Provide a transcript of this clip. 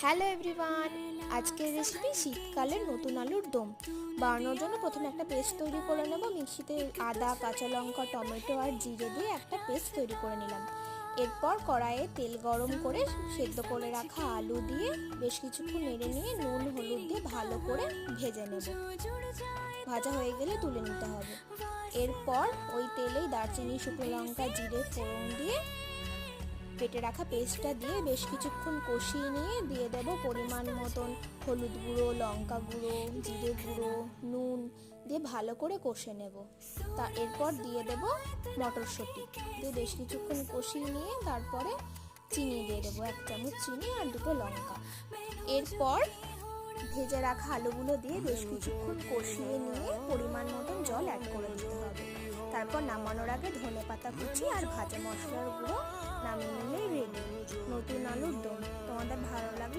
Hello everyone, আজকের recipe শীতকালের নতুন আলুর দম। বানানোর জন্য প্রথমে একটা পেস্ট তৈরি করে নেব। মিক্সিতে আদা, কাঁচা লঙ্কা, টমেটো আর জিরে দিয়ে একটা পেস্ট তৈরি করে নিলাম। এরপর কড়াইয়ে তেল গরম করে সেদ্ধ করে রাখা আলু দিয়ে বেশ কিছুক্ষণ নেড়ে নিয়ে নুন হলুদ দিয়ে ভালো করে ভেজে নেব। ভাজা হয়ে গেলে তুলে নিতে হবে। এরপর ওই তেলেই দারচিনি, শুকনো লঙ্কা, জিরে ফোড়ন দিয়ে বেটে রাখা পেস্টটা দিয়ে বেশ কিছুক্ষণ কষিয়ে নিয়ে দিয়ে দেব পরিমাণ মতন হলুদ গুঁড়ো, লঙ্কা গুঁড়ো, জিরে গুঁড়ো, নুন দিয়ে ভালো করে কষে নেব। এরপর দিয়ে দেব মটরশুঁটি দিয়ে বেশ কিছুক্ষণ কষিয়ে নিয়ে তারপরে চিনি দিয়ে দেবো, 1 চামচ চিনি আর 2টো লঙ্কা। এরপর ভেজে রাখা আলুগুলো দিয়ে বেশ কিছুক্ষণ কষিয়ে নিয়ে পরিমাণ মতন জল অ্যাড করে দিতে হবে। তারপর নামানোর আগে ধনেপাতা কুচি আর ভাজা মশলার গুঁড়ো নামিয়ে নিলেই রেডি নতুন আলুর দম। তোমাদের ভালো লাগলে